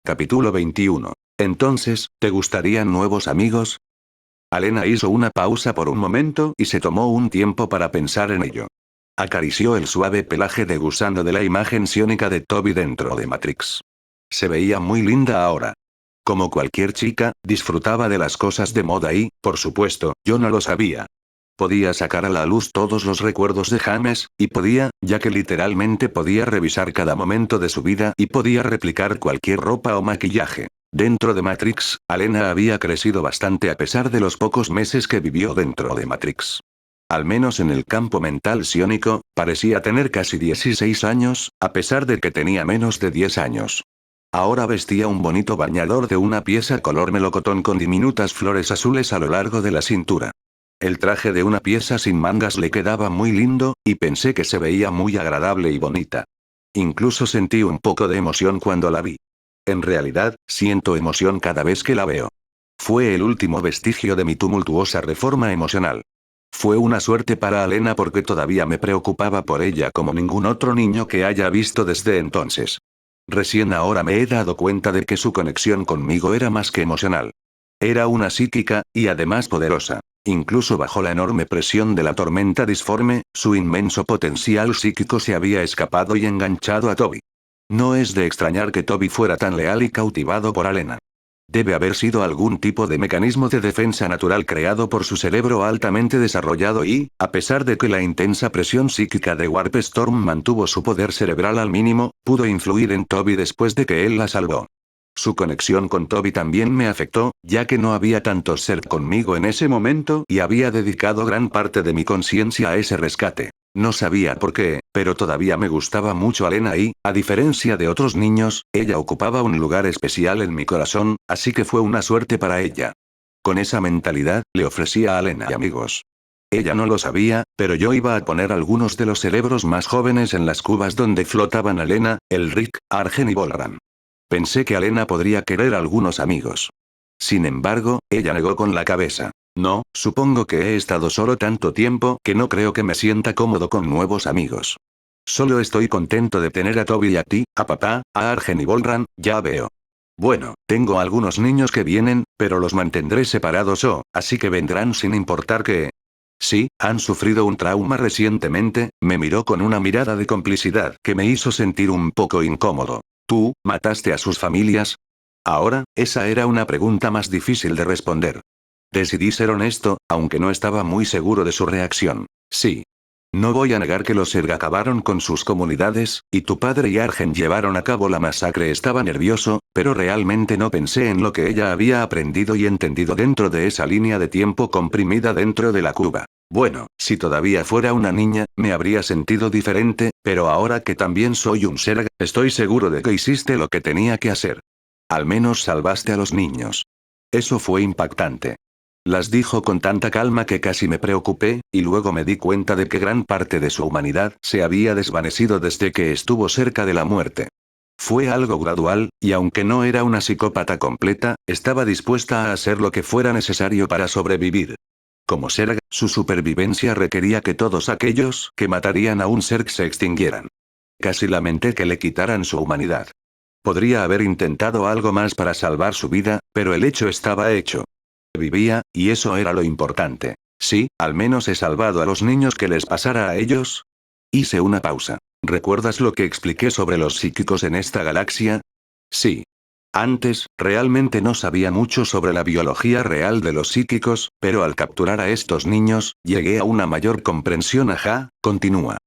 Capítulo 21. Entonces, ¿te gustarían nuevos amigos? Alena hizo una pausa por un momento y se tomó un tiempo para pensar en ello. Acarició el suave pelaje de gusano de la imagen sionica de Toby dentro de Matrix. Se veía muy linda ahora. Como cualquier chica, disfrutaba de las cosas de moda y, por supuesto, yo no lo sabía. Podía sacar a la luz todos los recuerdos de James, y podía, ya que literalmente podía revisar cada momento de su vida y podía replicar cualquier ropa o maquillaje. Dentro de Matrix, Alena había crecido bastante a pesar de los pocos meses que vivió dentro de Matrix. Al menos en el campo mental psiónico, parecía tener casi 16 años, a pesar de que tenía menos de 10 años. Ahora vestía un bonito bañador de una pieza color melocotón con diminutas flores azules a lo largo de la cintura. El traje de una pieza sin mangas le quedaba muy lindo, y pensé que se veía muy agradable y bonita. Incluso sentí un poco de emoción cuando la vi. En realidad, siento emoción cada vez que la veo. Fue el último vestigio de mi tumultuosa reforma emocional. Fue una suerte para Alena porque todavía me preocupaba por ella como ningún otro niño que haya visto desde entonces. Recién ahora me he dado cuenta de que su conexión conmigo era más que emocional. Era una psíquica, y además poderosa. Incluso bajo la enorme presión de la tormenta disforme, su inmenso potencial psíquico se había escapado y enganchado a Toby. No es de extrañar que Toby fuera tan leal y cautivado por Alena. Debe haber sido algún tipo de mecanismo de defensa natural creado por su cerebro altamente desarrollado y, a pesar de que la intensa presión psíquica de Warp Storm mantuvo su poder cerebral al mínimo, pudo influir en Toby después de que él la salvó. Su conexión con Toby también me afectó, ya que no había tanto ser conmigo en ese momento y había dedicado gran parte de mi conciencia a ese rescate. No sabía por qué, pero todavía me gustaba mucho Alena y, a diferencia de otros niños, ella ocupaba un lugar especial en mi corazón, así que fue una suerte para ella. Con esa mentalidad, le ofrecí a Alena amigos. Ella no lo sabía, pero yo iba a poner algunos de los cerebros más jóvenes en las cubas donde flotaban Alena, Elric, Argen y Volran. Pensé que Alena podría querer algunos amigos. Sin embargo, ella negó con la cabeza. No, supongo que he estado solo tanto tiempo que no creo que me sienta cómodo con nuevos amigos. Solo estoy contento de tener a Toby y a ti, a papá, a Argen y Volran, ya veo. Bueno, tengo algunos niños que vienen, pero los mantendré separados así que vendrán sin importar que... Sí, han sufrido un trauma recientemente, me miró con una mirada de complicidad que me hizo sentir un poco incómodo. ¿Tú, mataste a sus familias? Ahora, esa era una pregunta más difícil de responder. Decidí ser honesto, aunque no estaba muy seguro de su reacción. Sí. No voy a negar que los Zerg acabaron con sus comunidades, y tu padre y Argen llevaron a cabo la masacre. Estaba nervioso, pero realmente no pensé en lo que ella había aprendido y entendido dentro de esa línea de tiempo comprimida dentro de la cuba. Bueno, si todavía fuera una niña, me habría sentido diferente, pero ahora que también soy un Zerg, estoy seguro de que hiciste lo que tenía que hacer. Al menos salvaste a los niños. Eso fue impactante. Las dijo con tanta calma que casi me preocupé, y luego me di cuenta de que gran parte de su humanidad se había desvanecido desde que estuvo cerca de la muerte. Fue algo gradual, y aunque no era una psicópata completa, estaba dispuesta a hacer lo que fuera necesario para sobrevivir. Como Zerg, su supervivencia requería que todos aquellos que matarían a un Zerg se extinguieran. Casi lamenté que le quitaran su humanidad. Podría haber intentado algo más para salvar su vida, pero el hecho estaba hecho. Vivía, y eso era lo importante. Sí, al menos he salvado a los niños. ¿Que les pasara a ellos? Hice una pausa. ¿Recuerdas lo que expliqué sobre los psíquicos en esta galaxia? Sí. Antes, realmente no sabía mucho sobre la biología real de los psíquicos, pero al capturar a estos niños, llegué a una mayor comprensión. Ajá, continúa.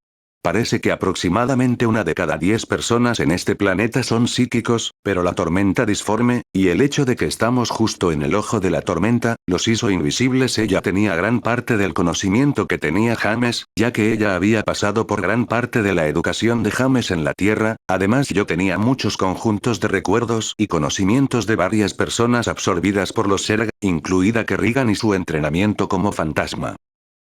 Parece que aproximadamente 1 de cada 10 personas en este planeta son psíquicos, pero la tormenta disforme, y el hecho de que estamos justo en el ojo de la tormenta, los hizo invisibles. Ella tenía gran parte del conocimiento que tenía James, ya que ella había pasado por gran parte de la educación de James en la Tierra. Además, yo tenía muchos conjuntos de recuerdos y conocimientos de varias personas absorbidas por los Zerg, incluida Kerrigan y su entrenamiento como fantasma.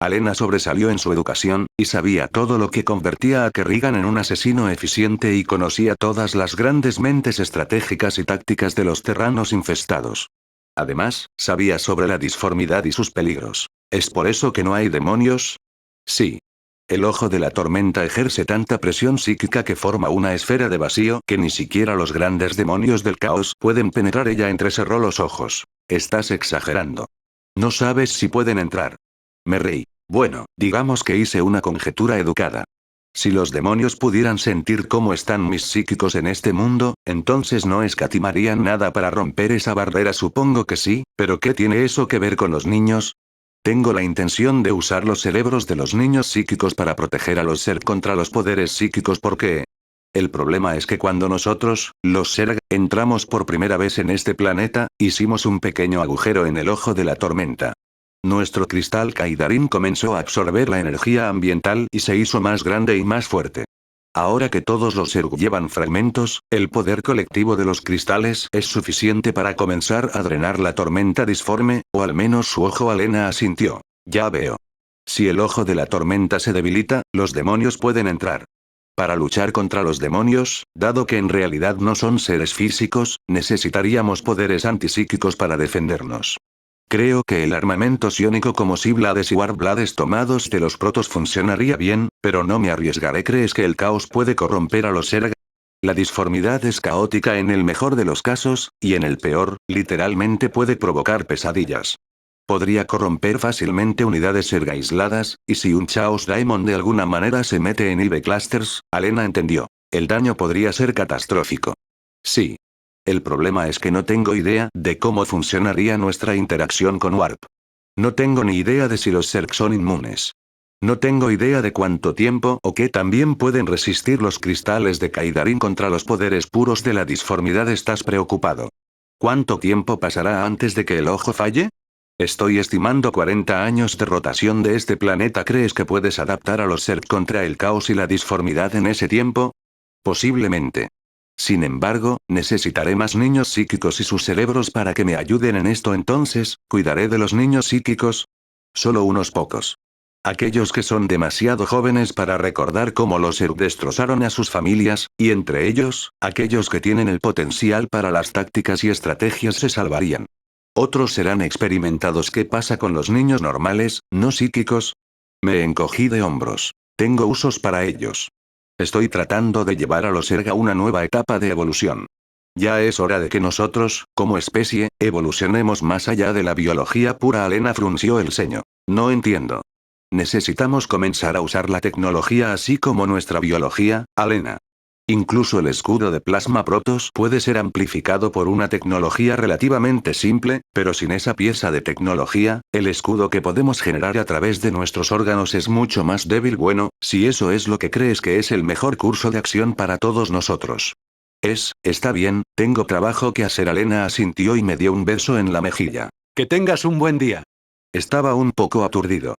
Alena sobresalió en su educación, y sabía todo lo que convertía a Kerrigan en un asesino eficiente y conocía todas las grandes mentes estratégicas y tácticas de los terranos infestados. Además, sabía sobre la disformidad y sus peligros. ¿Es por eso que no hay demonios? Sí. El ojo de la tormenta ejerce tanta presión psíquica que forma una esfera de vacío que ni siquiera los grandes demonios del caos pueden penetrar. Ella entrecerró los ojos. Estás exagerando. No sabes si pueden entrar. Me reí. Bueno, digamos que hice una conjetura educada. Si los demonios pudieran sentir cómo están mis psíquicos en este mundo, entonces no escatimarían nada para romper esa barrera. Supongo que sí, pero ¿qué tiene eso que ver con los niños? Tengo la intención de usar los cerebros de los niños psíquicos para proteger a los Zerg contra los poderes psíquicos porque... El problema es que cuando nosotros, los Zerg, entramos por primera vez en este planeta, hicimos un pequeño agujero en el ojo de la tormenta. Nuestro cristal Kaidarin comenzó a absorber la energía ambiental y se hizo más grande y más fuerte. Ahora que todos los Zerg llevan fragmentos, el poder colectivo de los cristales es suficiente para comenzar a drenar la tormenta disforme, o al menos su ojo. Alena asintió. Ya veo. Si el ojo de la tormenta se debilita, los demonios pueden entrar. Para luchar contra los demonios, dado que en realidad no son seres físicos, necesitaríamos poderes antipsíquicos para defendernos. Creo que el armamento psiónico como Sibblades y Warblades tomados de los protos funcionaría bien, pero no me arriesgaré. ¿Crees que el caos puede corromper a los Zerg? La disformidad es caótica en el mejor de los casos, y en el peor, literalmente puede provocar pesadillas. Podría corromper fácilmente unidades Zerg aisladas, y si un Chaos Daemon de alguna manera se mete en IV Clusters, Alena entendió. El daño podría ser catastrófico. Sí. El problema es que no tengo idea de cómo funcionaría nuestra interacción con Warp. No tengo ni idea de si los Zerg son inmunes. No tengo idea de cuánto tiempo o qué también pueden resistir los cristales de Kaidarin contra los poderes puros de la disformidad. ¿Estás preocupado? ¿Cuánto tiempo pasará antes de que el ojo falle? Estoy estimando 40 años de rotación de este planeta. ¿Crees que puedes adaptar a los Zerg contra el caos y la disformidad en ese tiempo? Posiblemente. Sin embargo, necesitaré más niños psíquicos y sus cerebros para que me ayuden en esto. Entonces, ¿cuidaré de los niños psíquicos? Solo unos pocos. Aquellos que son demasiado jóvenes para recordar cómo los Zerg destrozaron a sus familias, y entre ellos, aquellos que tienen el potencial para las tácticas y estrategias se salvarían. Otros serán experimentados. ¿Qué pasa con los niños normales, no psíquicos? Me encogí de hombros. Tengo usos para ellos. Estoy tratando de llevar a los Zerg a una nueva etapa de evolución. Ya es hora de que nosotros, como especie, evolucionemos más allá de la biología pura. Alena frunció el ceño. No entiendo. Necesitamos comenzar a usar la tecnología así como nuestra biología, Alena. Incluso el escudo de plasma Protoss puede ser amplificado por una tecnología relativamente simple, pero sin esa pieza de tecnología, el escudo que podemos generar a través de nuestros órganos es mucho más débil. Bueno, si eso es lo que crees que es el mejor curso de acción para todos nosotros. Está bien, tengo trabajo que hacer. Alena asintió y me dio un beso en la mejilla. Que tengas un buen día. Estaba un poco aturdido.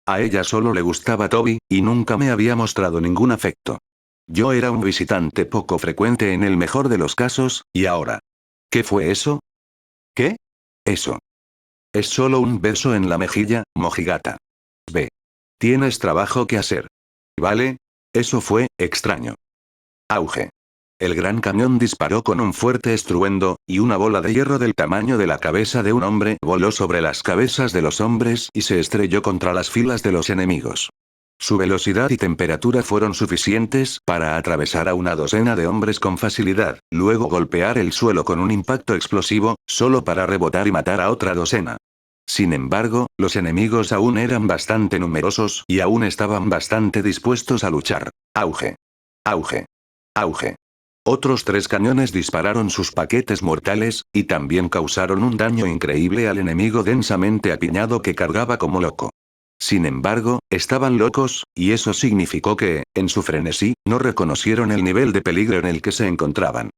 A ella solo le gustaba Toby, y nunca me había mostrado ningún afecto. Yo era un visitante poco frecuente en el mejor de los casos, y ahora. ¿Qué fue eso? ¿Qué? Eso. Es solo un beso en la mejilla, mojigata. Ve. Tienes trabajo que hacer. ¿Vale? Eso fue extraño. Auge. El gran cañón disparó con un fuerte estruendo, y una bola de hierro del tamaño de la cabeza de un hombre voló sobre las cabezas de los hombres y se estrelló contra las filas de los enemigos. Su velocidad y temperatura fueron suficientes para atravesar a una docena de hombres con facilidad, luego golpear el suelo con un impacto explosivo, solo para rebotar y matar a otra docena. Sin embargo, los enemigos aún eran bastante numerosos y aún estaban bastante dispuestos a luchar. Auge. Auge. Auge. Otros 3 cañones dispararon sus paquetes mortales, y también causaron un daño increíble al enemigo densamente apiñado que cargaba como loco. Sin embargo, estaban locos, y eso significó que, en su frenesí, no reconocieron el nivel de peligro en el que se encontraban.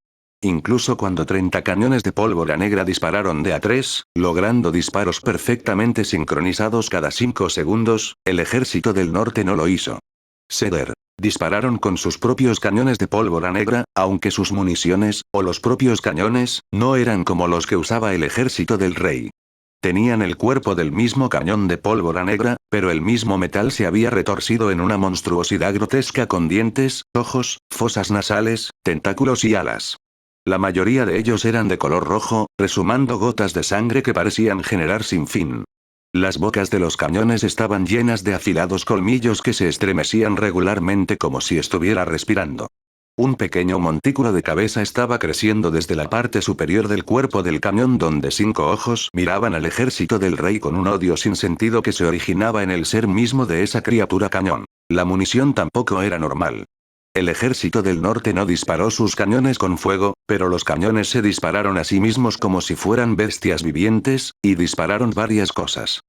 Incluso cuando 30 cañones de pólvora negra dispararon de a 3, logrando disparos perfectamente sincronizados cada 5 segundos, el ejército del norte no lo hizo. Ceder. Dispararon con sus propios cañones de pólvora negra, aunque sus municiones, o los propios cañones, no eran como los que usaba el ejército del rey. Tenían el cuerpo del mismo cañón de pólvora negra, pero el mismo metal se había retorcido en una monstruosidad grotesca con dientes, ojos, fosas nasales, tentáculos y alas. La mayoría de ellos eran de color rojo, resumando gotas de sangre que parecían generar sin fin. Las bocas de los cañones estaban llenas de afilados colmillos que se estremecían regularmente como si estuviera respirando. Un pequeño montículo de cabeza estaba creciendo desde la parte superior del cuerpo del cañón donde 5 ojos miraban al ejército del rey con un odio sin sentido que se originaba en el ser mismo de esa criatura cañón. La munición tampoco era normal. El ejército del norte no disparó sus cañones con fuego, pero los cañones se dispararon a sí mismos como si fueran bestias vivientes, y dispararon varias cosas.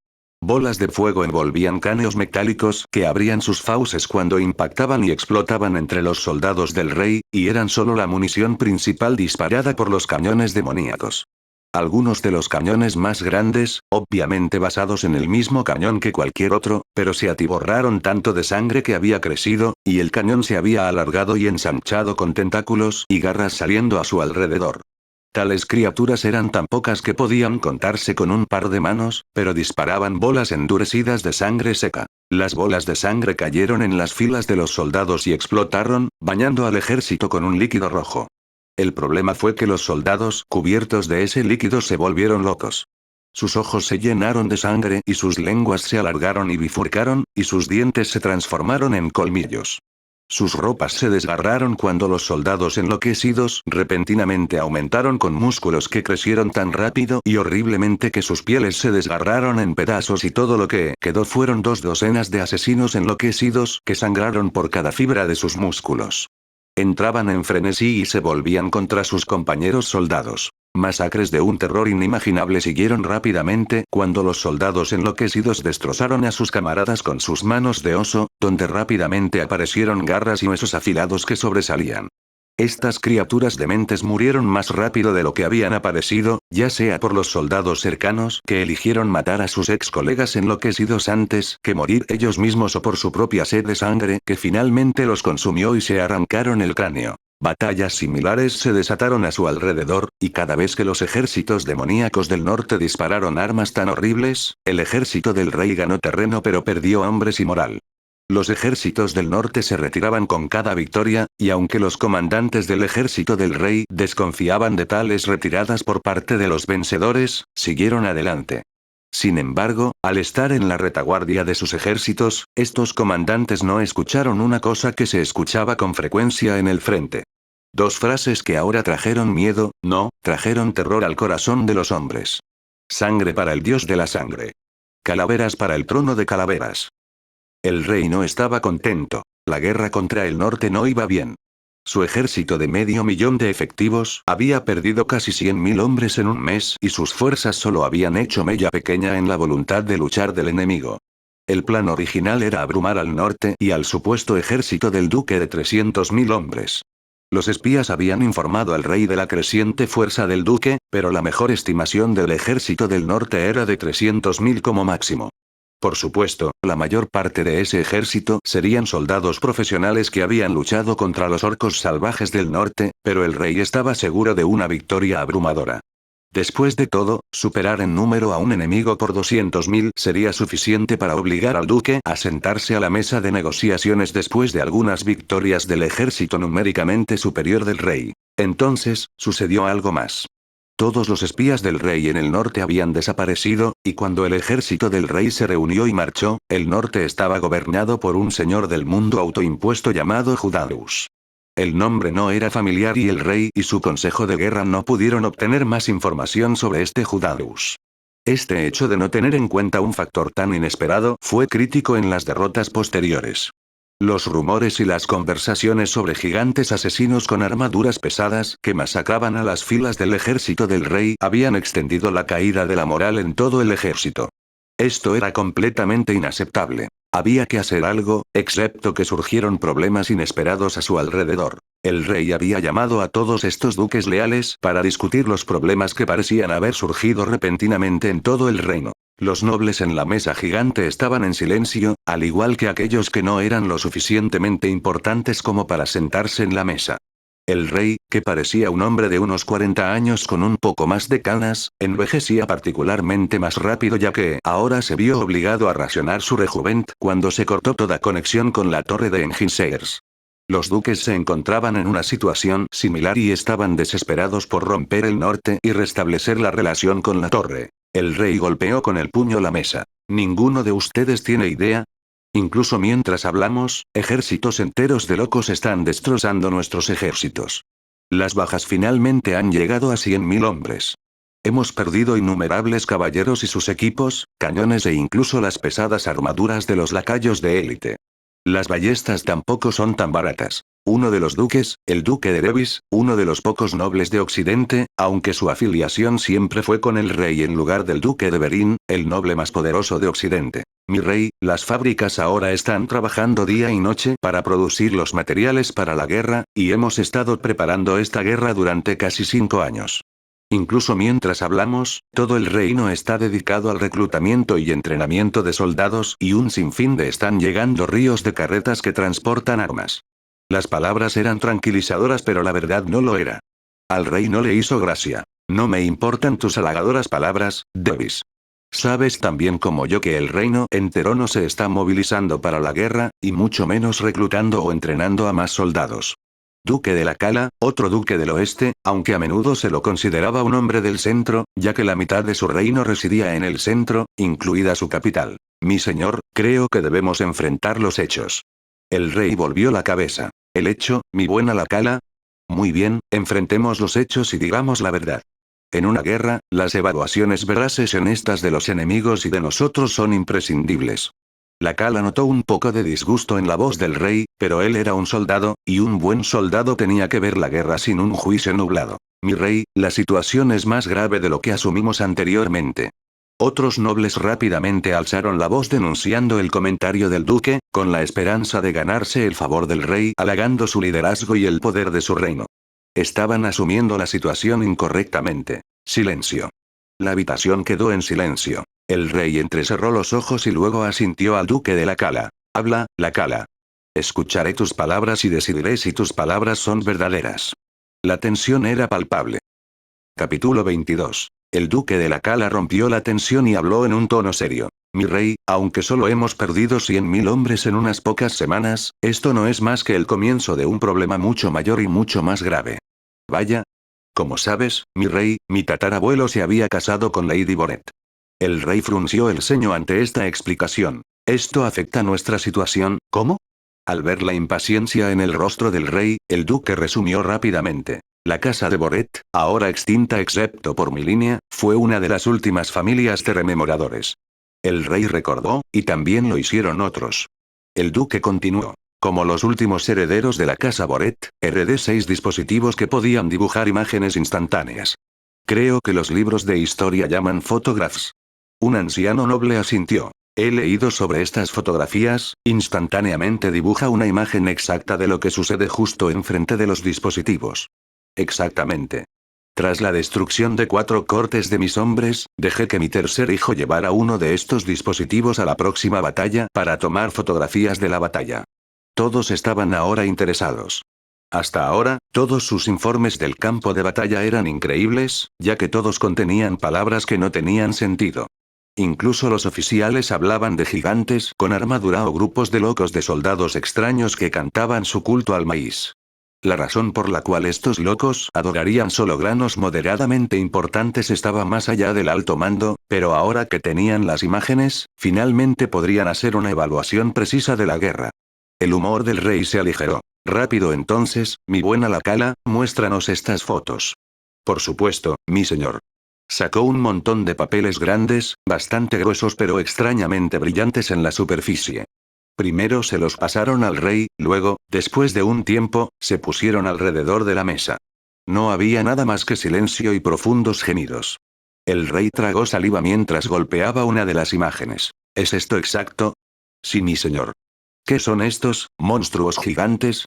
Bolas de fuego envolvían cráneos metálicos que abrían sus fauces cuando impactaban y explotaban entre los soldados del rey, y eran solo la munición principal disparada por los cañones demoníacos. Algunos de los cañones más grandes, obviamente basados en el mismo cañón que cualquier otro, pero se atiborraron tanto de sangre que había crecido, y el cañón se había alargado y ensanchado con tentáculos y garras saliendo a su alrededor. Tales criaturas eran tan pocas que podían contarse con un par de manos, pero disparaban bolas endurecidas de sangre seca. Las bolas de sangre cayeron en las filas de los soldados y explotaron, bañando al ejército con un líquido rojo. El problema fue que los soldados, cubiertos de ese líquido, se volvieron locos. Sus ojos se llenaron de sangre y sus lenguas se alargaron y bifurcaron, y sus dientes se transformaron en colmillos. Sus ropas se desgarraron cuando los soldados enloquecidos repentinamente aumentaron con músculos que crecieron tan rápido y horriblemente que sus pieles se desgarraron en pedazos y todo lo que quedó fueron 2 docenas de asesinos enloquecidos que sangraron por cada fibra de sus músculos. Entraban en frenesí y se volvían contra sus compañeros soldados. Masacres de un terror inimaginable siguieron rápidamente cuando los soldados enloquecidos destrozaron a sus camaradas con sus manos de oso, donde rápidamente aparecieron garras y huesos afilados que sobresalían. Estas criaturas dementes murieron más rápido de lo que habían aparecido, ya sea por los soldados cercanos que eligieron matar a sus ex colegas enloquecidos antes que morir ellos mismos o por su propia sed de sangre que finalmente los consumió y se arrancaron el cráneo. Batallas similares se desataron a su alrededor, y cada vez que los ejércitos demoníacos del norte dispararon armas tan horribles, el ejército del rey ganó terreno pero perdió hombres y moral. Los ejércitos del norte se retiraban con cada victoria, y aunque los comandantes del ejército del rey desconfiaban de tales retiradas por parte de los vencedores, siguieron adelante. Sin embargo, al estar en la retaguardia de sus ejércitos, estos comandantes no escucharon una cosa que se escuchaba con frecuencia en el frente. 2 frases que ahora trajeron miedo, no, trajeron terror al corazón de los hombres. Sangre para el dios de la sangre. Calaveras para el trono de calaveras. El rey no estaba contento. La guerra contra el norte no iba bien. Su ejército de 500.000 de efectivos había perdido casi 100.000 hombres en un mes y sus fuerzas solo habían hecho mella pequeña en la voluntad de luchar del enemigo. El plan original era abrumar al norte y al supuesto ejército del duque de 300.000 hombres. Los espías habían informado al rey de la creciente fuerza del duque, pero la mejor estimación del ejército del norte era de 300.000 como máximo. Por supuesto, la mayor parte de ese ejército serían soldados profesionales que habían luchado contra los orcos salvajes del norte, pero el rey estaba seguro de una victoria abrumadora. Después de todo, superar en número a un enemigo por 200.000 sería suficiente para obligar al duque a sentarse a la mesa de negociaciones después de algunas victorias del ejército numéricamente superior del rey. Entonces, sucedió algo más. Todos los espías del rey en el norte habían desaparecido, y cuando el ejército del rey se reunió y marchó, el norte estaba gobernado por un señor del mundo autoimpuesto llamado Judaeus. El nombre no era familiar y el rey y su consejo de guerra no pudieron obtener más información sobre este Judaeus. Este hecho de no tener en cuenta un factor tan inesperado fue crítico en las derrotas posteriores. Los rumores y las conversaciones sobre gigantes asesinos con armaduras pesadas que masacraban a las filas del ejército del rey habían extendido la caída de la moral en todo el ejército. Esto era completamente inaceptable. Había que hacer algo, excepto que surgieron problemas inesperados a su alrededor. El rey había llamado a todos estos duques leales para discutir los problemas que parecían haber surgido repentinamente en todo el reino. Los nobles en la mesa gigante estaban en silencio, al igual que aquellos que no eran lo suficientemente importantes como para sentarse en la mesa. El rey, que parecía un hombre de unos 40 años con un poco más de canas, envejecía particularmente más rápido ya que ahora se vio obligado a racionar su rejuventud cuando se cortó toda conexión con la torre de Enginsers. Los duques se encontraban en una situación similar y estaban desesperados por romper el norte y restablecer la relación con la torre. El rey golpeó con el puño la mesa. ¿Ninguno de ustedes tiene idea? Incluso mientras hablamos, ejércitos enteros de locos están destrozando nuestros ejércitos. Las bajas finalmente han llegado a 100.000 hombres. Hemos perdido innumerables caballeros y sus equipos, cañones e incluso las pesadas armaduras de los lacayos de élite. Las ballestas tampoco son tan baratas. Uno de los duques, el duque de Davis, uno de los pocos nobles de Occidente, aunque su afiliación siempre fue con el rey en lugar del duque de Berín, el noble más poderoso de Occidente. Mi rey, las fábricas ahora están trabajando día y noche para producir los materiales para la guerra, y hemos estado preparando esta guerra durante casi 5 años. Incluso mientras hablamos, todo el reino está dedicado al reclutamiento y entrenamiento de soldados y un sinfín de están llegando ríos de carretas que transportan armas. Las palabras eran tranquilizadoras pero la verdad no lo era. Al rey no le hizo gracia. No me importan tus halagadoras palabras, Davis. Sabes tan bien como yo que el reino entero no se está movilizando para la guerra, y mucho menos reclutando o entrenando a más soldados. Duque de la Cala, otro duque del oeste, aunque a menudo se lo consideraba un hombre del centro, ya que la mitad de su reino residía en el centro, incluida su capital. Mi señor, creo que debemos enfrentar los hechos. El rey volvió la cabeza. ¿El hecho, mi buena la Cala? Muy bien, enfrentemos los hechos y digamos la verdad. En una guerra, las evaluaciones veraces y honestas de los enemigos y de nosotros son imprescindibles. La Cala notó un poco de disgusto en la voz del rey, pero él era un soldado, y un buen soldado tenía que ver la guerra sin un juicio nublado. Mi rey, la situación es más grave de lo que asumimos anteriormente. Otros nobles rápidamente alzaron la voz denunciando el comentario del duque, con la esperanza de ganarse el favor del rey, halagando su liderazgo y el poder de su reino. Estaban asumiendo la situación incorrectamente. Silencio. La habitación quedó en silencio. El rey entrecerró los ojos y luego asintió al duque de la Cala. Habla, la Cala. Escucharé tus palabras y decidiré si tus palabras son verdaderas. La tensión era palpable. Capítulo 22. El duque de la Cala rompió la tensión y habló en un tono serio. Mi rey, aunque solo hemos perdido 100.000 hombres en unas pocas semanas, esto no es más que el comienzo de un problema mucho mayor y mucho más grave. Vaya. Como sabes, mi rey, mi tatarabuelo se había casado con Lady Bonnet. El rey frunció el ceño ante esta explicación. ¿Esto afecta nuestra situación? ¿Cómo? Al ver la impaciencia en el rostro del rey, el duque resumió rápidamente. La casa de Bonnet, ahora extinta excepto por mi línea, fue una de las últimas familias de rememoradores. El rey recordó, y también lo hicieron otros. El duque continuó. Como los últimos herederos de la casa Bonnet, heredé 6 dispositivos que podían dibujar imágenes instantáneas. Creo que los libros de historia llaman photographs. Un anciano noble asintió. He leído sobre estas fotografías, instantáneamente dibuja una imagen exacta de lo que sucede justo enfrente de los dispositivos. Exactamente. Tras la destrucción de 4 cortes de mis hombres, dejé que mi tercer hijo llevara uno de estos dispositivos a la próxima batalla para tomar fotografías de la batalla. Todos estaban ahora interesados. Hasta ahora, todos sus informes del campo de batalla eran increíbles, ya que todos contenían palabras que no tenían sentido. Incluso los oficiales hablaban de gigantes con armadura o grupos de locos de soldados extraños que cantaban su culto al maíz. La razón por la cual estos locos adorarían solo granos moderadamente importantes estaba más allá del alto mando, pero ahora que tenían las imágenes, finalmente podrían hacer una evaluación precisa de la guerra. El humor del rey se aligeró. Rápido entonces, mi buena la Cala, muéstranos estas fotos. Por supuesto, mi señor. Sacó un montón de papeles grandes, bastante gruesos pero extrañamente brillantes en la superficie. Primero se los pasaron al rey, luego, después de un tiempo, se pusieron alrededor de la mesa. No había nada más que silencio y profundos gemidos. El rey tragó saliva mientras golpeaba una de las imágenes. ¿Es esto exacto? Sí, mi señor. ¿Qué son estos, monstruos gigantes?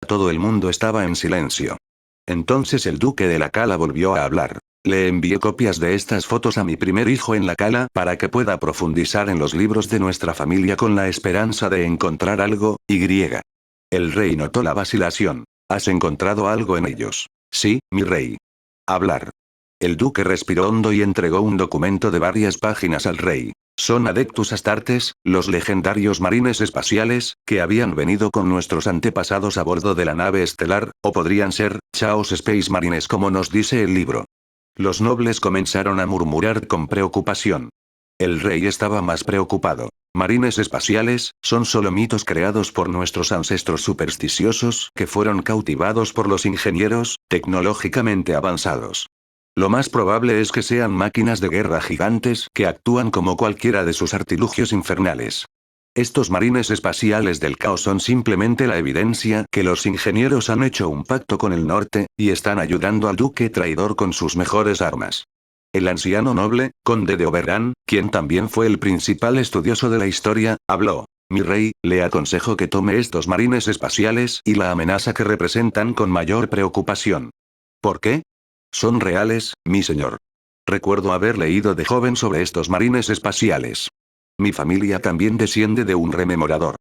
Todo el mundo estaba en silencio. Entonces el duque de la Cala volvió a hablar. Le envié copias de estas fotos a mi primer hijo en la Cala para que pueda profundizar en los libros de nuestra familia con la esperanza de encontrar algo, y. El rey notó la vacilación. ¿Has encontrado algo en ellos? Sí, mi rey. Hablar. El duque respiró hondo y entregó un documento de varias páginas al rey. Son Adeptus Astartes, los legendarios marines espaciales, que habían venido con nuestros antepasados a bordo de la nave estelar, o podrían ser, Chaos Space Marines como nos dice el libro. Los nobles comenzaron a murmurar con preocupación. El rey estaba más preocupado. Marines espaciales, son solo mitos creados por nuestros ancestros supersticiosos que fueron cautivados por los ingenieros, tecnológicamente avanzados. Lo más probable es que sean máquinas de guerra gigantes que actúan como cualquiera de sus artilugios infernales. Estos marines espaciales del caos son simplemente la evidencia que los ingenieros han hecho un pacto con el norte, y están ayudando al duque traidor con sus mejores armas. El anciano noble, conde de Oberán, quien también fue el principal estudioso de la historia, habló. Mi rey, le aconsejo que tome estos marines espaciales y la amenaza que representan con mayor preocupación. ¿Por qué? Son reales, mi señor. Recuerdo haber leído de joven sobre estos marines espaciales. Mi familia también desciende de un rememorador.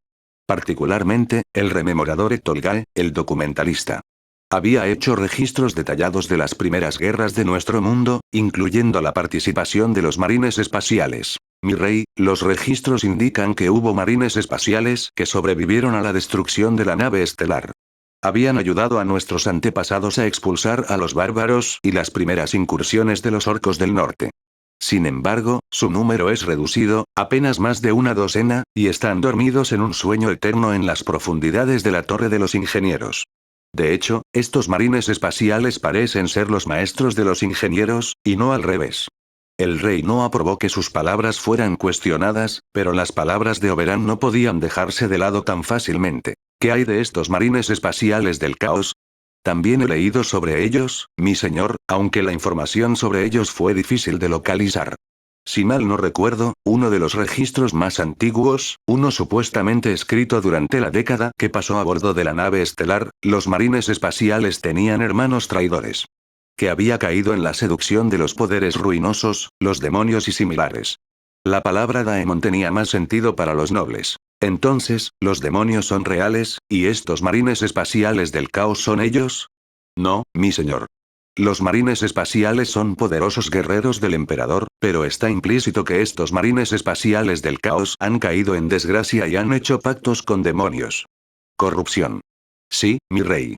Particularmente, el rememorador Etolgae, el documentalista. Había hecho registros detallados de las primeras guerras de nuestro mundo, incluyendo la participación de los marines espaciales. Mi rey, los registros indican que hubo marines espaciales que sobrevivieron a la destrucción de la nave estelar. Habían ayudado a nuestros antepasados a expulsar a los bárbaros y las primeras incursiones de los orcos del norte. Sin embargo, su número es reducido, apenas más de una docena, y están dormidos en un sueño eterno en las profundidades de la Torre de los Ingenieros. De hecho, estos marines espaciales parecen ser los maestros de los ingenieros, y no al revés. El rey no aprobó que sus palabras fueran cuestionadas, pero las palabras de Oberán no podían dejarse de lado tan fácilmente. ¿Qué hay de estos marines espaciales del caos? También he leído sobre ellos, mi señor, aunque la información sobre ellos fue difícil de localizar. Si mal no recuerdo, uno de los registros más antiguos, uno supuestamente escrito durante la década que pasó a bordo de la nave estelar, los marines espaciales tenían hermanos traidores. Que había caído en la seducción de los poderes ruinosos, los demonios y similares. La palabra daemon tenía más sentido para los nobles. Entonces, ¿los demonios son reales, y estos marines espaciales del caos son ellos? No, mi señor. Los marines espaciales son poderosos guerreros del emperador, pero está implícito que estos marines espaciales del caos han caído en desgracia y han hecho pactos con demonios. Corrupción. Sí, mi rey.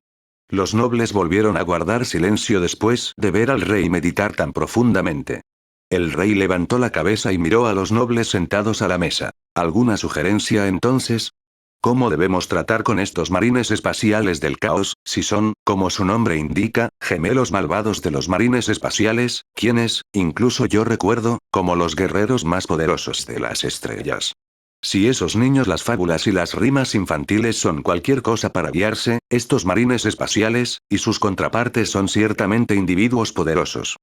Los nobles volvieron a guardar silencio después de ver al rey meditar tan profundamente. El rey levantó la cabeza y miró a los nobles sentados a la mesa. ¿Alguna sugerencia entonces? ¿Cómo debemos tratar con estos marines espaciales del caos, si son, como su nombre indica, gemelos malvados de los marines espaciales, quienes, incluso yo recuerdo, como los guerreros más poderosos de las estrellas? Si esos niños, las fábulas y las rimas infantiles son cualquier cosa para guiarse, estos marines espaciales, y sus contrapartes son ciertamente individuos poderosos.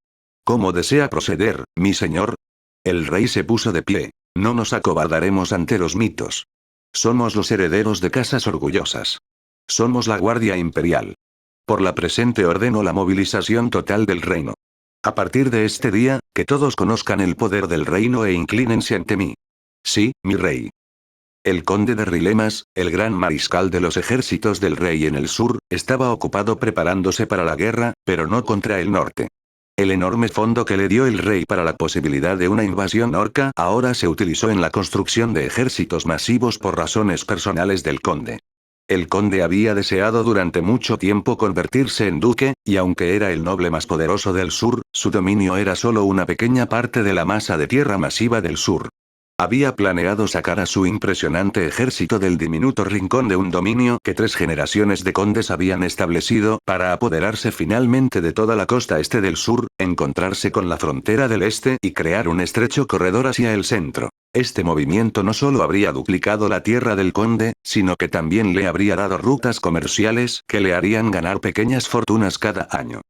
¿Cómo desea proceder, mi señor? El rey se puso de pie. No nos acobardaremos ante los mitos. Somos los herederos de casas orgullosas. Somos la Guardia Imperial. Por la presente ordeno la movilización total del reino. A partir de este día, que todos conozcan el poder del reino e inclínense ante mí. Sí, mi rey. El conde de Rilemas, el gran mariscal de los ejércitos del rey en el sur, estaba ocupado preparándose para la guerra, pero no contra el norte. El enorme fondo que le dio el rey para la posibilidad de una invasión orca ahora se utilizó en la construcción de ejércitos masivos por razones personales del conde. El conde había deseado durante mucho tiempo convertirse en duque, y aunque era el noble más poderoso del sur, su dominio era solo una pequeña parte de la masa de tierra masiva del sur. Había planeado sacar a su impresionante ejército del diminuto rincón de un dominio que 3 generaciones de condes habían establecido para apoderarse finalmente de toda la costa este del sur, encontrarse con la frontera del este y crear un estrecho corredor hacia el centro. Este movimiento no solo habría duplicado la tierra del conde, sino que también le habría dado rutas comerciales que le harían ganar pequeñas fortunas cada año.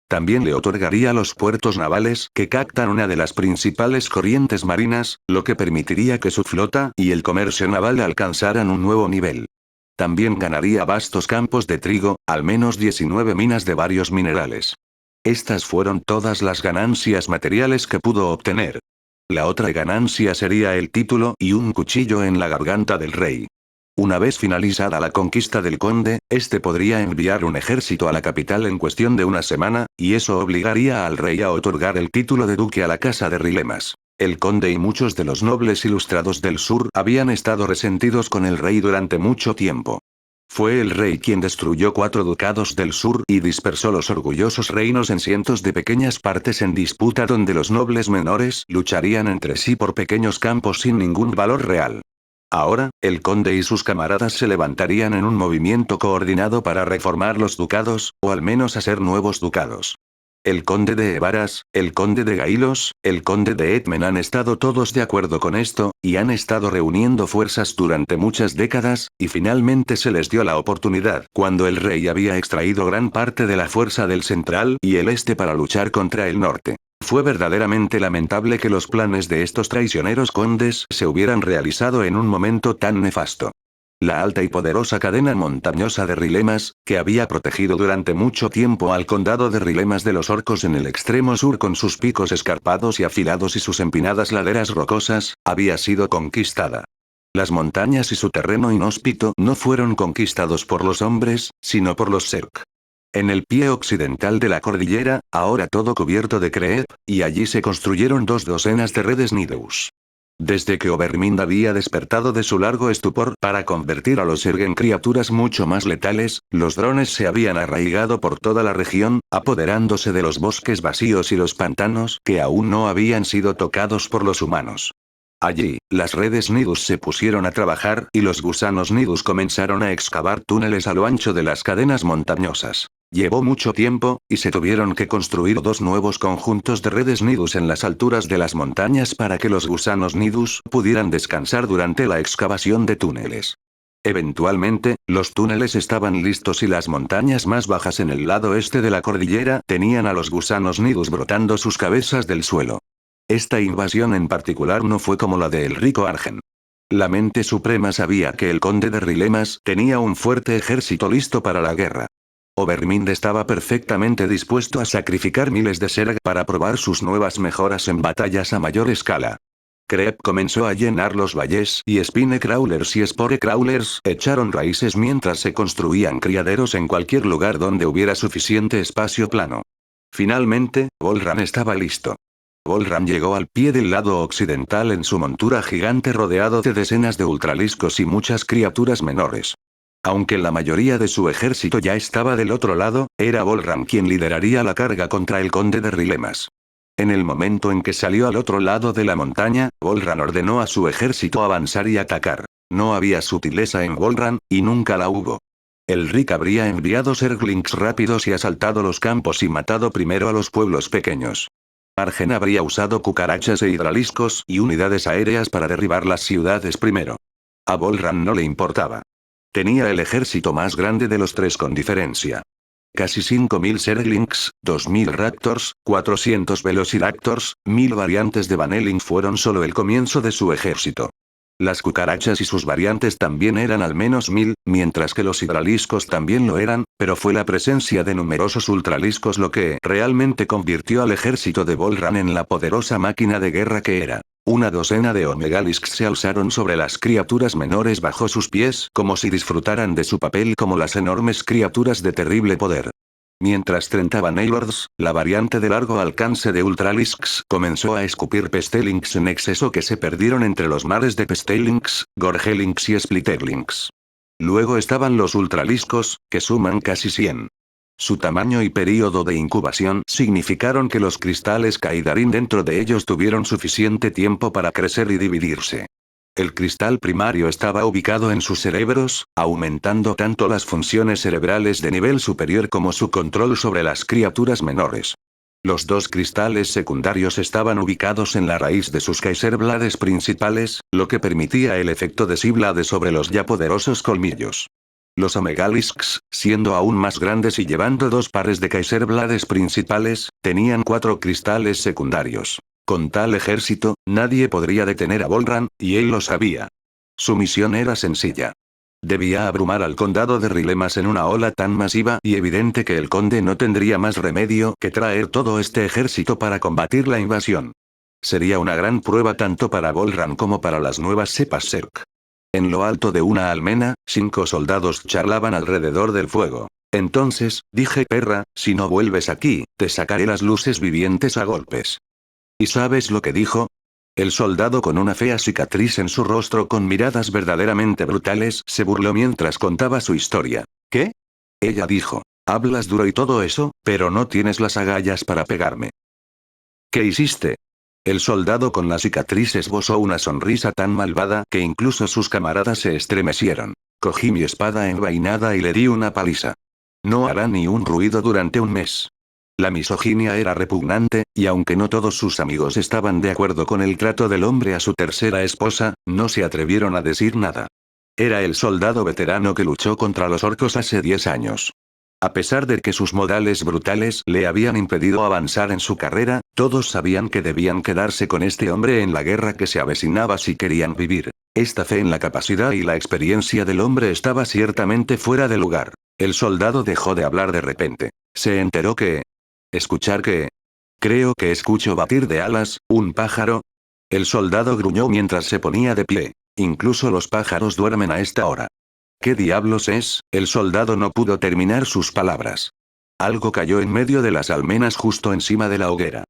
También le otorgaría los puertos navales que captan una de las principales corrientes marinas, lo que permitiría que su flota y el comercio naval alcanzaran un nuevo nivel. También ganaría vastos campos de trigo, al menos 19 minas de varios minerales. Estas fueron todas las ganancias materiales que pudo obtener. La otra ganancia sería el título y un cuchillo en la garganta del rey. Una vez finalizada la conquista del conde, este podría enviar un ejército a la capital en cuestión de una semana, y eso obligaría al rey a otorgar el título de duque a la casa de Rilemas. El conde y muchos de los nobles ilustrados del sur habían estado resentidos con el rey durante mucho tiempo. Fue el rey quien destruyó 4 ducados del sur y dispersó los orgullosos reinos en cientos de pequeñas partes en disputa donde los nobles menores lucharían entre sí por pequeños campos sin ningún valor real. Ahora, el conde y sus camaradas se levantarían en un movimiento coordinado para reformar los ducados, o al menos hacer nuevos ducados. El conde de Evaras, el conde de Gailos, el conde de Etmen han estado todos de acuerdo con esto, y han estado reuniendo fuerzas durante muchas décadas, y finalmente se les dio la oportunidad cuando el rey había extraído gran parte de la fuerza del central y el este para luchar contra el norte. Fue verdaderamente lamentable que los planes de estos traicioneros condes se hubieran realizado en un momento tan nefasto. La alta y poderosa cadena montañosa de Rilemas, que había protegido durante mucho tiempo al condado de Rilemas de los orcos en el extremo sur con sus picos escarpados y afilados y sus empinadas laderas rocosas, había sido conquistada. Las montañas y su terreno inhóspito no fueron conquistados por los hombres, sino por los Serk. En el pie occidental de la cordillera, ahora todo cubierto de creep, y allí se construyeron 2 docenas de redes Nideus. Desde que Obermind había despertado de su largo estupor para convertir a los Zerg en criaturas mucho más letales, los drones se habían arraigado por toda la región, apoderándose de los bosques vacíos y los pantanos que aún no habían sido tocados por los humanos. Allí, las redes Nidus se pusieron a trabajar y los gusanos Nidus comenzaron a excavar túneles a lo ancho de las cadenas montañosas. Llevó mucho tiempo, y se tuvieron que construir 2 nuevos conjuntos de redes Nidus en las alturas de las montañas para que los gusanos Nidus pudieran descansar durante la excavación de túneles. Eventualmente, los túneles estaban listos y las montañas más bajas en el lado este de la cordillera tenían a los gusanos Nidus brotando sus cabezas del suelo. Esta invasión en particular no fue como la de el rico Argen. La mente suprema sabía que el conde de Rilemas tenía un fuerte ejército listo para la guerra. Obermind estaba perfectamente dispuesto a sacrificar miles de Zerg para probar sus nuevas mejoras en batallas a mayor escala. Creep comenzó a llenar los valles y Spine Crawlers y Spore Crawlers echaron raíces mientras se construían criaderos en cualquier lugar donde hubiera suficiente espacio plano. Finalmente, Volran estaba listo. Volran llegó al pie del lado occidental en su montura gigante rodeado de decenas de ultraliscos y muchas criaturas menores. Aunque la mayoría de su ejército ya estaba del otro lado, era Volran quien lideraría la carga contra el conde de Rilemas. En el momento en que salió al otro lado de la montaña, Volran ordenó a su ejército avanzar y atacar. No había sutileza en Volran, y nunca la hubo. El Rick habría enviado Zerglings rápidos y asaltado los campos y matado primero a los pueblos pequeños. Argen habría usado cucarachas e hidraliscos y unidades aéreas para derribar las ciudades primero. A Volran no le importaba. Tenía el ejército más grande de los 3 con diferencia. Casi 5.000 Zerglings, 2.000 Raptors, 400 Velociraptors, 1.000 variantes de Baneling fueron solo el comienzo de su ejército. Las cucarachas y sus variantes también eran al menos 1.000, mientras que los hidraliscos también lo eran, pero fue la presencia de numerosos ultraliscos lo que realmente convirtió al ejército de Volran en la poderosa máquina de guerra que era. Una docena de Omegalisks se alzaron sobre las criaturas menores bajo sus pies como si disfrutaran de su papel como las enormes criaturas de terrible poder. Mientras 30 Banelords, la variante de largo alcance de Ultralisks, comenzó a escupir Pestelings en exceso que se perdieron entre los mares de Pestelings, Gorgelings y Splitterlings. Luego estaban los Ultraliscos, que suman casi 100. Su tamaño y período de incubación significaron que los cristales Kaidarin dentro de ellos tuvieron suficiente tiempo para crecer y dividirse. El cristal primario estaba ubicado en sus cerebros, aumentando tanto las funciones cerebrales de nivel superior como su control sobre las criaturas menores. Los 2 cristales secundarios estaban ubicados en la raíz de sus Kaiserblades principales, lo que permitía el efecto de Siblade sobre los ya poderosos colmillos. Los Omegalisks, siendo aún más grandes y llevando 2 pares de Kaiserblades principales, tenían 4 cristales secundarios. Con tal ejército, nadie podría detener a Volran, y él lo sabía. Su misión era sencilla. Debía abrumar al condado de Rilemas en una ola tan masiva y evidente que el conde no tendría más remedio que traer todo este ejército para combatir la invasión. Sería una gran prueba tanto para Volran como para las nuevas cepas Zerg. En lo alto de una almena, 5 soldados charlaban alrededor del fuego. Entonces, dije perra, si no vuelves aquí, te sacaré las luces vivientes a golpes. ¿Y sabes lo que dijo? El soldado con una fea cicatriz en su rostro con miradas verdaderamente brutales se burló mientras contaba su historia. ¿Qué? Ella dijo. Hablas duro y todo eso, pero no tienes las agallas para pegarme. ¿Qué hiciste? El soldado con la cicatriz esbozó una sonrisa tan malvada que incluso sus camaradas se estremecieron. Cogí mi espada envainada y le di una paliza. No hará ni un ruido durante un mes. La misoginia era repugnante, y aunque no todos sus amigos estaban de acuerdo con el trato del hombre a su tercera esposa, no se atrevieron a decir nada. Era el soldado veterano que luchó contra los orcos hace 10 años. A pesar de que sus modales brutales le habían impedido avanzar en su carrera, todos sabían que debían quedarse con este hombre en la guerra que se avecinaba si querían vivir. Esta fe en la capacidad y la experiencia del hombre estaba ciertamente fuera de lugar. El soldado dejó de hablar de repente. Se enteró que... ¿Escuchar qué? Creo que escucho batir de alas, ¿un pájaro? El soldado gruñó mientras se ponía de pie. Incluso los pájaros duermen a esta hora. ¿Qué diablos es? El soldado no pudo terminar sus palabras. Algo cayó en medio de las almenas justo encima de la hoguera.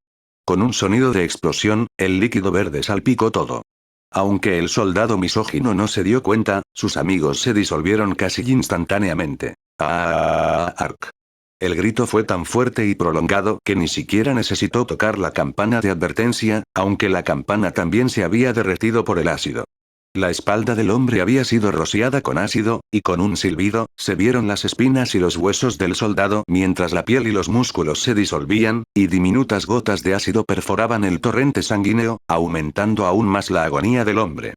Con un sonido de explosión, el líquido verde salpicó todo. Aunque el soldado misógino no se dio cuenta, sus amigos se disolvieron casi instantáneamente. ¡Ah! ¡Arc! El grito fue tan fuerte y prolongado que ni siquiera necesitó tocar la campana de advertencia, aunque la campana también se había derretido por el ácido. La espalda del hombre había sido rociada con ácido, y con un silbido, se vieron las espinas y los huesos del soldado mientras la piel y los músculos se disolvían, y diminutas gotas de ácido perforaban el torrente sanguíneo, aumentando aún más la agonía del hombre.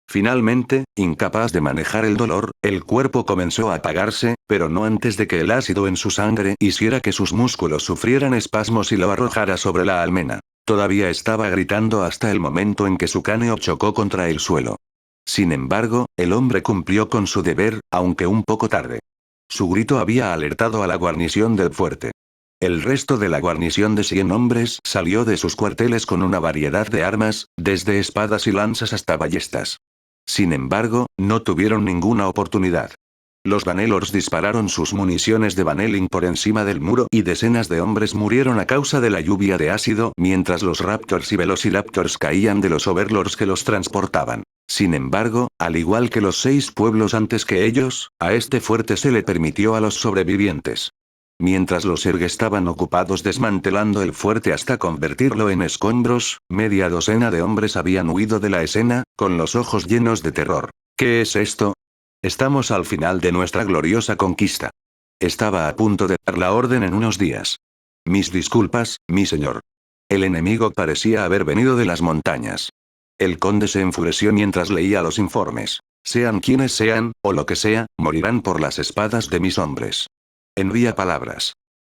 Finalmente, incapaz de manejar el dolor, el cuerpo comenzó a apagarse, pero no antes de que el ácido en su sangre hiciera que sus músculos sufrieran espasmos y lo arrojara sobre la almena. Todavía estaba gritando hasta el momento en que su cráneo chocó contra el suelo. Sin embargo, el hombre cumplió con su deber, aunque un poco tarde. Su grito había alertado a la guarnición del fuerte. El resto de la guarnición de 100 hombres salió de sus cuarteles con una variedad de armas, desde espadas y lanzas hasta ballestas. Sin embargo, no tuvieron ninguna oportunidad. Los Vanelors dispararon sus municiones de Vaneling por encima del muro y decenas de hombres murieron a causa de la lluvia de ácido mientras los Raptors y Velociraptors caían de los Overlords que los transportaban. Sin embargo, al igual que los 6 pueblos antes que ellos, a este fuerte se le permitió a los sobrevivientes. Mientras los Erg estaban ocupados desmantelando el fuerte hasta convertirlo en escombros, media docena de hombres habían huido de la escena, con los ojos llenos de terror. ¿Qué es esto? Estamos al final de nuestra gloriosa conquista. Estaba a punto de dar la orden en unos días. Mis disculpas, mi señor. El enemigo parecía haber venido de las montañas. El conde se enfureció mientras leía los informes. Sean quienes sean, o lo que sea, morirán por las espadas de mis hombres. Envía palabras.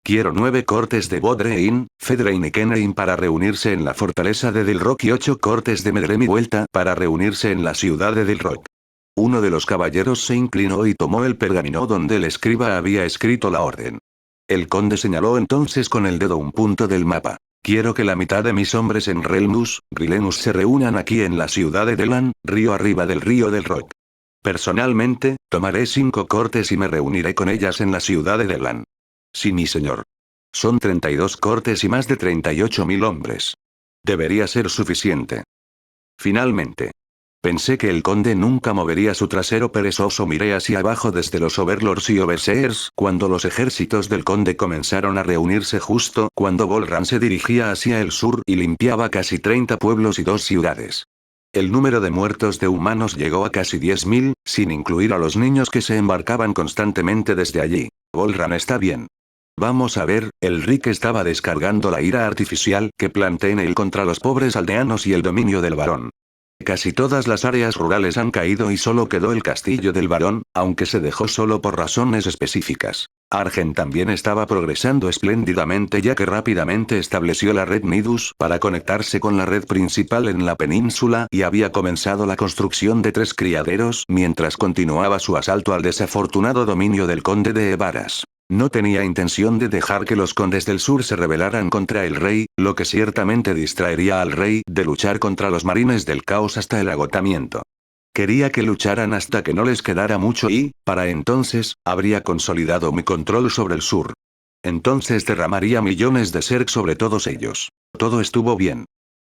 Quiero 9 cortes de Bodrein, Fedrein y Kenrein para reunirse en la fortaleza de Dilrock y 8 cortes de Medrem y vuelta para reunirse en la ciudad de Dilrock. Uno de los caballeros se inclinó y tomó el pergamino donde el escriba había escrito la orden. El conde señaló entonces con el dedo un punto del mapa. Quiero que la mitad de mis hombres en Relmus, Rilenus se reúnan aquí en la ciudad de Delan, río arriba del río del Rock. Personalmente, tomaré 5 cortes y me reuniré con ellas en la ciudad de Delan. Sí, mi señor. Son 32 cortes y más de 38.000 hombres. Debería ser suficiente. Finalmente. Pensé que el conde nunca movería su trasero perezoso. Miré hacia abajo desde los Overlords y Overseers cuando los ejércitos del conde comenzaron a reunirse justo cuando Volran se dirigía hacia el sur y limpiaba casi 30 pueblos y 2 ciudades. El número de muertos de humanos llegó a casi 10.000, sin incluir a los niños que se embarcaban constantemente desde allí. Volran está bien. Vamos a ver, el Rick estaba descargando la ira artificial que planteé en él contra los pobres aldeanos y el dominio del varón. Casi todas las áreas rurales han caído y solo quedó el castillo del varón, aunque se dejó solo por razones específicas. Argen también estaba progresando espléndidamente ya que rápidamente estableció la red Nidus para conectarse con la red principal en la península y había comenzado la construcción de 3 criaderos mientras continuaba su asalto al desafortunado dominio del conde de Evaras. No tenía intención de dejar que los condes del sur se rebelaran contra el rey, lo que ciertamente distraería al rey de luchar contra los marines del caos hasta el agotamiento. Quería que lucharan hasta que no les quedara mucho y, para entonces, habría consolidado mi control sobre el sur. Entonces derramaría millones de Zerg sobre todos ellos. Todo estuvo bien.